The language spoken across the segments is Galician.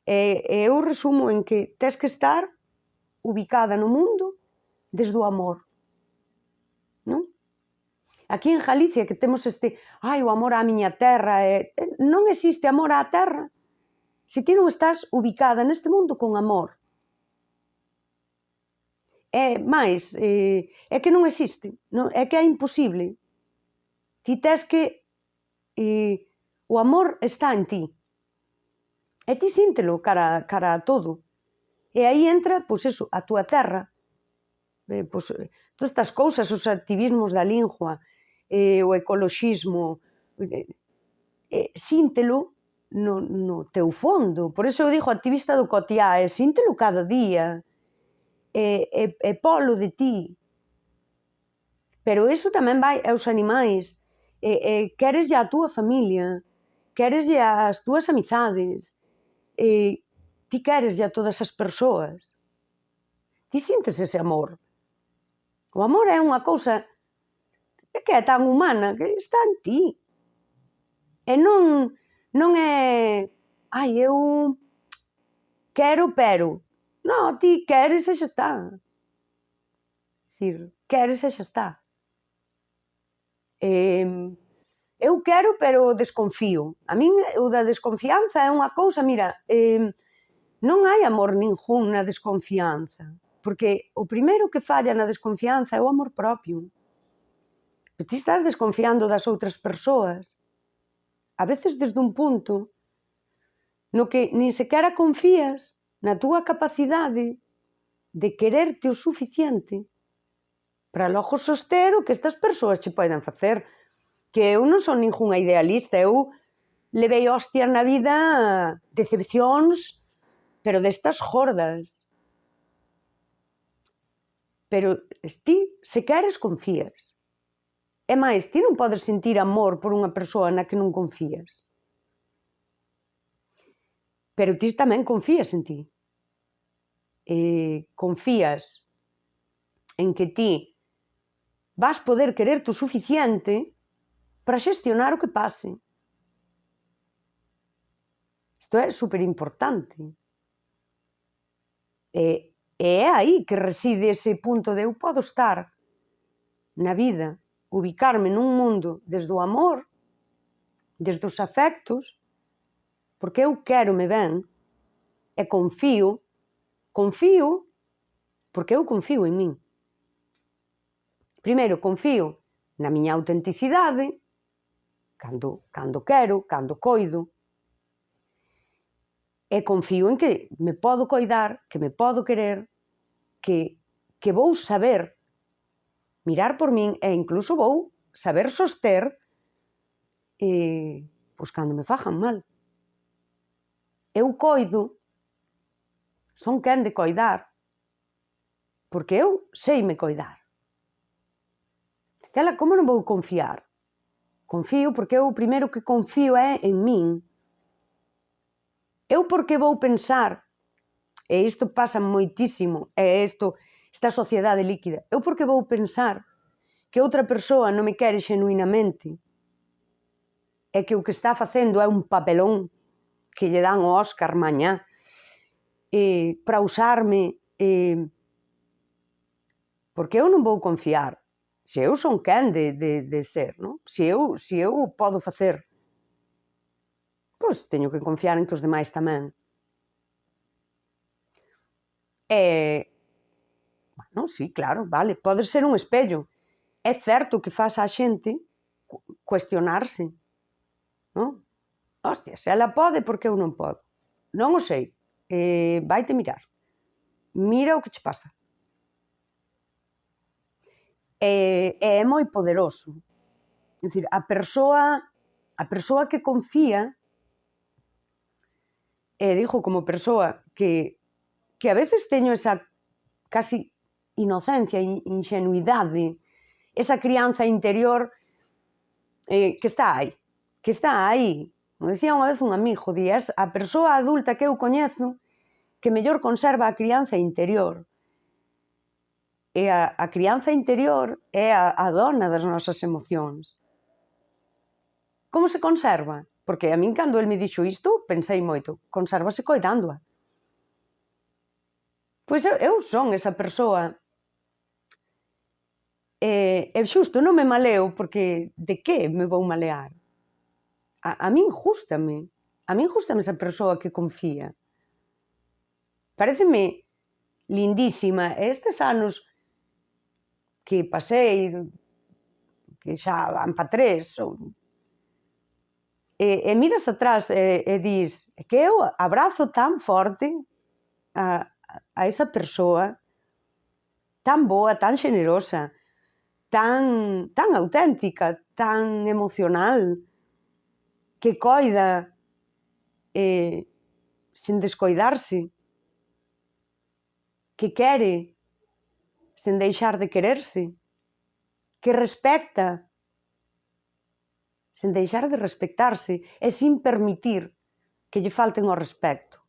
E eu resumo en que tes que estar ubicada no mundo desde o amor, non? Aquí en Galicia que temos o amor á miña terra, non existe amor á terra se ti non estás ubicada neste mundo con amor. É que non existe, é que é imposible. Ti tes que... o amor está en ti. E ti síntelo cara a todo. E aí entra, pois eso, a túa terra. Todas estas cousas, os activismos da lingua, o ecoloxismo, síntelo no teu fondo. Por iso eu digo activista do cotiá, síntelo cada día, polo de ti. Pero iso tamén vai aos animais, quereslle a túa familia, quereslle as túas amizades, ti quereslle a todas as persoas. Ti sintes ese amor. O amor é unha cousa que é tan humana, que está en ti. E non é... eu quero, pero... Non, ti queres e xa está. Queres e xa está. Eu quero, pero desconfío. A min, o da desconfianza é unha cousa, mira, non hai amor ningún na desconfianza, porque o primeiro que falla na desconfianza é o amor propio. Ti estás desconfiando das outras persoas, a veces desde un punto no que nin sequera confías na túa capacidade de quererte o suficiente para logo soster o que estas persoas che poden facer. Que eu non son ningunha idealista, eu levei hostias na vida, decepcións, pero destas gordas. Pero ti, se queres, confías. É máis, ti non podes sentir amor por unha persoa na que non confías. Pero ti tamén confías en ti. Confías en que ti vas poder quererte o suficiente para xestionar o que pase. Isto é superimportante. E é aí que reside ese punto de eu podo estar na vida, ubicarme nun mundo desde o amor, desde os afectos, porque eu quero-me ben e confío porque eu confío en min. Primeiro, confío na miña autenticidade, cando quero, cando coido, e confío en que me podo coidar, que me podo querer, que vou saber mirar por min e incluso vou saber soster pois cando me fajan mal. Eu coido, son quen de coidar, porque eu seime coidar. Ela, como non vou confiar? Confío porque eu o primeiro que confío é en min. Eu porque vou pensar, e isto pasa moitísimo, esta sociedade líquida, eu porque vou pensar que outra persoa non me quere xenuinamente e que o que está facendo é un papelón que lle dan o Óscar mañá para usarme, porque eu non vou confiar. Se eu son quen de ser, non? Se eu podo facer, pois teño que confiar en que os demais tamén. Sí, claro, vale, pode ser un espello. É certo que faz a xente cuestionarse, non? Hostia, se ela pode, por que eu non podo? Non o sei, vaite mirar. Mira o que che pasa. É moi poderoso. É dicir, a persoa que confía, digo como persoa que a veces teño esa casi inocencia, ingenuidade, esa crianza interior que está aí. Como dicía unha vez un amigo, é a persoa adulta que eu coñezo que mellor conserva a crianza interior. E a crianza interior é a dona das nosas emocións. Como se conserva? Porque a min, cando el me dixo isto, pensei moito, consérvase coidándoa. Pois eu son esa persoa. E xusto non me maleo, porque de que me vou malear? A min gústame. A min gústame esa persoa que confía. Paréceme lindísima. E estes anos que pasei, que xa van pa 3, e miras atrás e dis que eu abrazo tan forte a esa persoa, tan boa, tan xenerosa, tan auténtica, tan emocional, que coida sen descoidarse, que quere sen deixar de quererse, que respecta sen deixar de respectarse e sin permitir que lle falten ao respecto.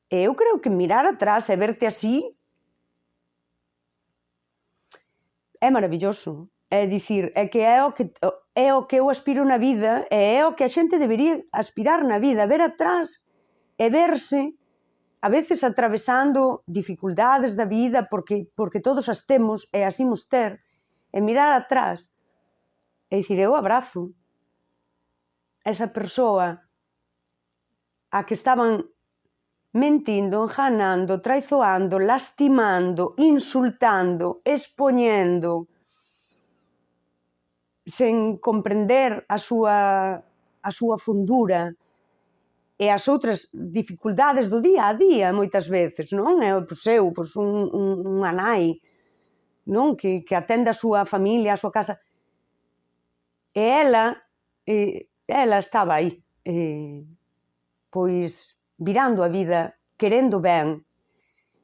E eu creo que mirar atrás e verte así é maravilloso. É dicir, é que é o que eu aspiro na vida e é o que a xente debería aspirar na vida, ver atrás e verse, a veces atravesando dificultades da vida, porque todos as temos e as imos ter, e mirar atrás e dicir, eu abrazo esa persoa a que estaban mentindo, enganando, traizoando, lastimando, insultando, expoñendo, sen comprender a súa fundura e as outras dificultades do día a día, moitas veces, non? Unha nai, non? Que atende a súa familia, a súa casa. E ela estaba aí, pois, virando a vida, querendo ben,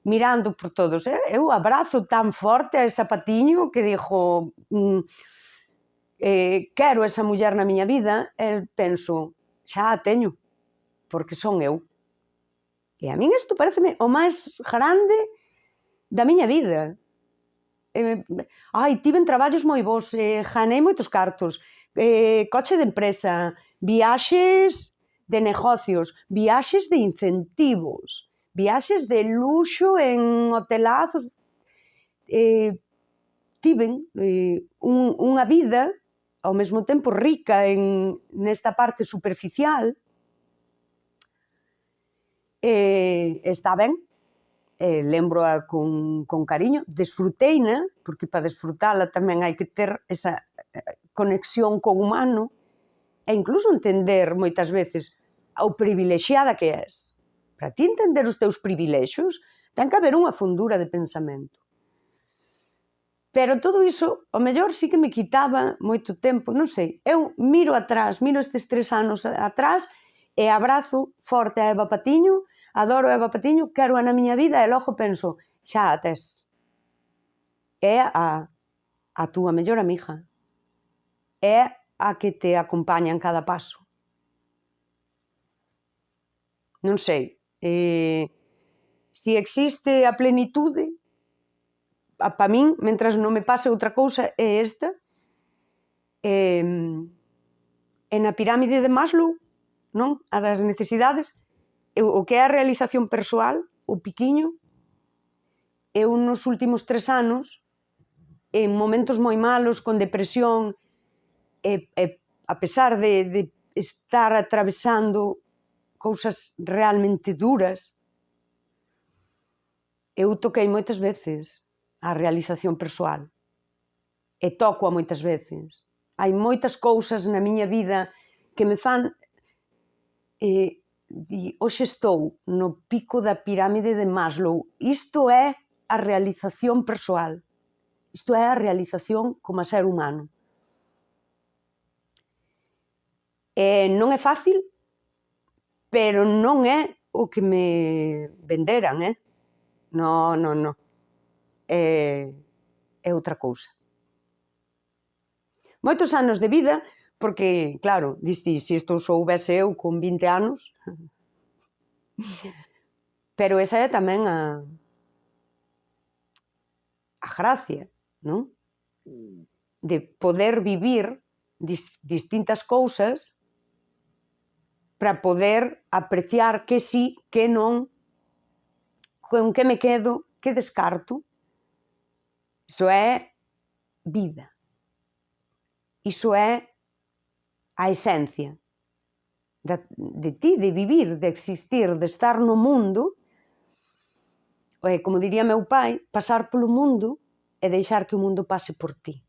mirando por todos. Eu abrazo tan forte a ese patiño que dixo, quero esa muller na miña vida, e penso, xa a teño, porque son eu. E a min isto pareceme o máis grande da miña vida. Tiven traballos moi bons, ganei moitos cartos, coche de empresa, viaxes de negocios, viaxes de incentivos, viaxes de luxo en hotelazos. Tiven unha vida ao mesmo tempo rica nesta parte superficial, está ben, lembroa con cariño, desfruteina, porque para desfrutala tamén hai que ter esa conexión co humano e incluso entender moitas veces o privilexiada que és. Para ti entender os teus privilexios, ten que haber unha fundura de pensamento. Pero todo iso, ao mellor, sí que me quitaba moito tempo, non sei, eu miro atrás, miro estes 3 anos atrás e abrazo forte a Eva Patiño, adoro a Eva Patiño, quero na miña vida e logo penso, xa a tes. É a túa mellor amiga. É a que te acompaña en cada paso. Non sei, se existe a plenitude, para min, mentras non me pase outra cousa, é esta. E na pirámide de Maslow, non? A das necesidades, o que é a realización persoal, o piquiño, eu nos últimos 3 anos, en momentos moi malos, con depresión, e a pesar de estar atravesando cousas realmente duras, eu toquei moitas veces a realización persoal. E toco a moitas veces. Hai moitas cousas na miña vida que me fan... Hoxe estou no pico da pirámide de Maslow. Isto é a realización persoal. Isto é a realización como ser humano. Non é fácil, pero non é o que me venderan, Non. É outra cousa. Moitos anos de vida, porque, claro, diste, se isto soubese eu con 20 anos, pero esa é tamén a gracia, non? De poder vivir distintas cousas para poder apreciar que sí, que non, con que me quedo, que descarto. Iso é vida. Iso é a esencia de ti, de vivir, de existir, de estar no mundo. Como diría meu pai, pasar polo mundo e deixar que o mundo pase por ti.